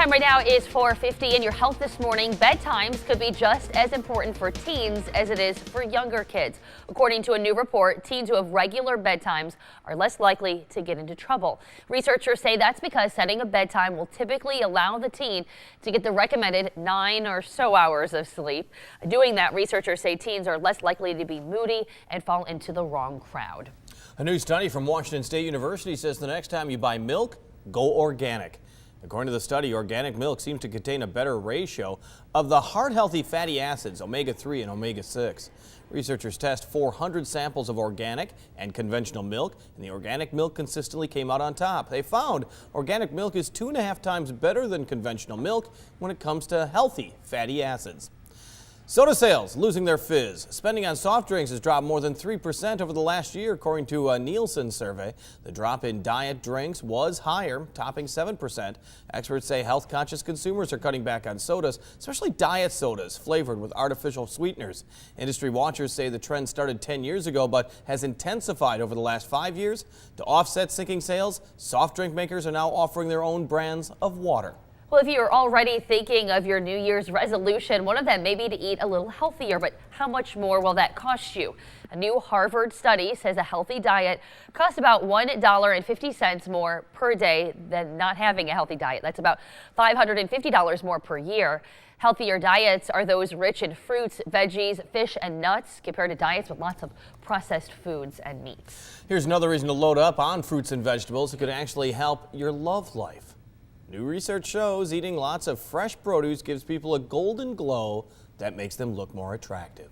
Time right now is 4:50, and your health this morning. Bedtimes could be just as important for teens as it is for younger kids. According to a new report, teens who have regular bedtimes are less likely to get into trouble. Researchers say that's because setting a bedtime will typically allow the teen to get the recommended 9 or so hours of sleep. Doing that, researchers say teens are less likely to be moody and fall into the wrong crowd. A new study from Washington State University says the next time you buy milk, go organic. According to the study, organic milk seems to contain a better ratio of the heart-healthy fatty acids, omega-3 and omega-6. Researchers test 400 samples of organic and conventional milk, and the organic milk consistently came out on top. They found organic milk is 2.5 times better than conventional milk when it comes to healthy fatty acids. Soda sales losing their fizz. Spending on soft drinks has dropped more than 3% over the last year, according to a Nielsen survey. The drop in diet drinks was higher, topping 7%. Experts say health-conscious consumers are cutting back on sodas, especially diet sodas flavored with artificial sweeteners. Industry watchers say the trend started 10 years ago, but has intensified over the last 5 years. To offset sinking sales, soft drink makers are now offering their own brands of water. Well, if you're already thinking of your New Year's resolution, one of them may be to eat a little healthier, but how much more will that cost you? A new Harvard study says a healthy diet costs about $1.50 more per day than not having a healthy diet. That's about $550 more per year. Healthier diets are those rich in fruits, veggies, fish, and nuts, compared to diets with lots of processed foods and meats. Here's another reason to load up on fruits and vegetables. It could actually help your love life. New research shows eating lots of fresh produce gives people a golden glow that makes them look more attractive.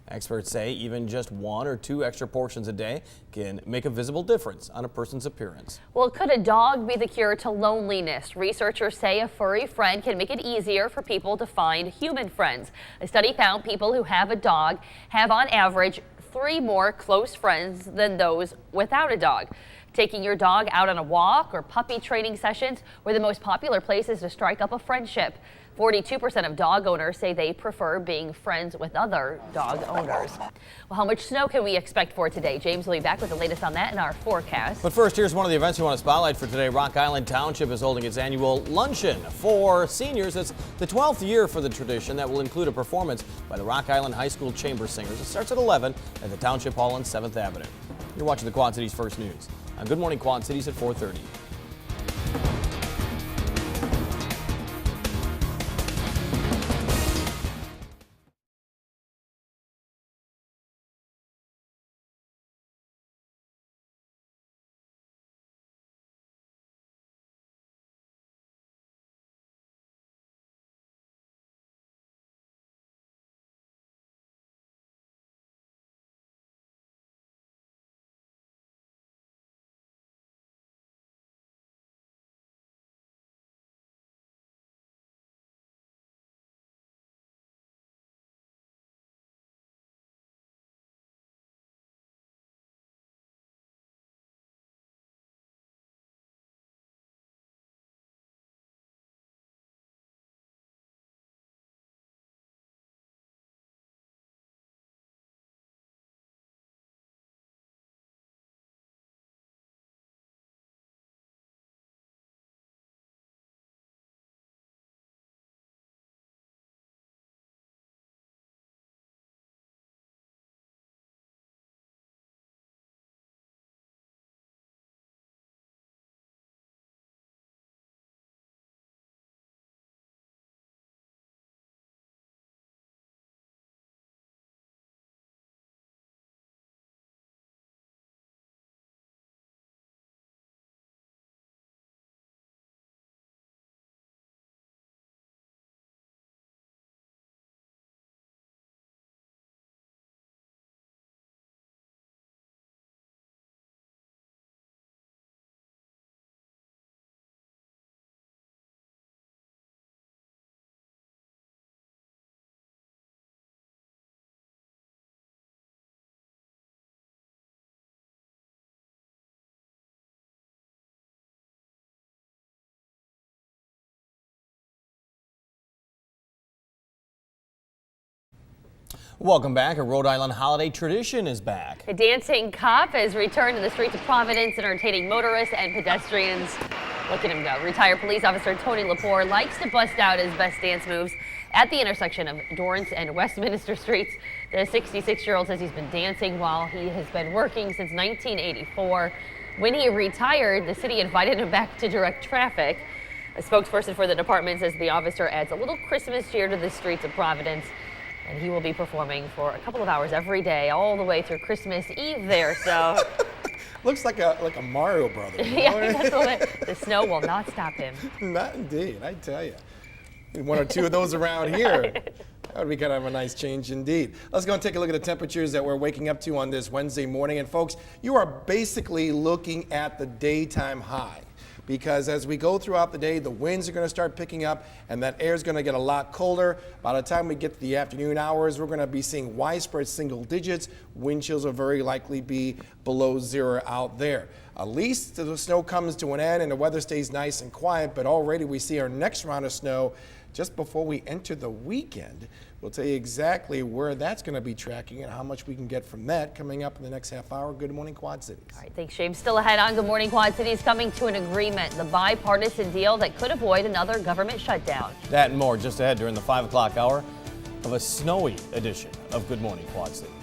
Experts say even just 1 or 2 extra portions a day can make a visible difference on a person's appearance. Well, could a dog be the cure to loneliness? Researchers say a furry friend can make it easier for people to find human friends. A study found people who have a dog have on average 3 more close friends than those without a dog. Taking your dog out on a walk or puppy training sessions were the most popular places to strike up a friendship. 42% of dog owners say they prefer being friends with other dog owners. Well, how much snow can we expect for today? James will be back with the latest on that in our forecast. But first, here's one of the events we want to spotlight for today. Rock Island Township is holding its annual luncheon for seniors. It's the 12th year for the tradition that will include a performance by the Rock Island High School Chamber Singers. It starts at 11 at the Township Hall on 7th Avenue. You're watching the Quad Cities First News. Good Morning Quad Cities at 4:30. Welcome back. A Rhode Island holiday tradition is back. The dancing cop has returned to the streets of Providence, entertaining motorists and pedestrians Look at him go. Retired police officer Tony Lepore likes to bust out his best dance moves at the intersection of Dorrance and Westminster Streets. The 66-year-old says he's been dancing while he has been working since 1984. When he retired, the city invited him back to direct traffic. A spokesperson for the department says the officer adds a little Christmas cheer to the streets of Providence, and he will be performing for a couple of hours every day, all the way through Christmas Eve there. So Looks like a Mario brother. You know? yeah, that's what the snow will not stop him. Not indeed, I tell you. One or two of those around here. That would be kind of a nice change indeed. Let's go and take a look at the temperatures that we're waking up to on this Wednesday morning. And folks, you are basically looking at the daytime high, because as we go throughout the day, the winds are going to start picking up and that air is going to get a lot colder. By the time we get to the afternoon hours, we're going to be seeing widespread single digits. Wind chills will very likely be below zero out there. At least the snow comes to an end and the weather stays nice and quiet, but already we see our next round of snow just before we enter the weekend. We'll tell you exactly where that's going to be tracking and how much we can get from that coming up in the next half hour. Good morning, Quad Cities. All right, thanks, James. Still ahead on Good Morning Quad Cities, coming to an agreement, the bipartisan deal that could avoid another government shutdown. That and more just ahead during the 5 o'clock hour of a snowy edition of Good Morning Quad Cities.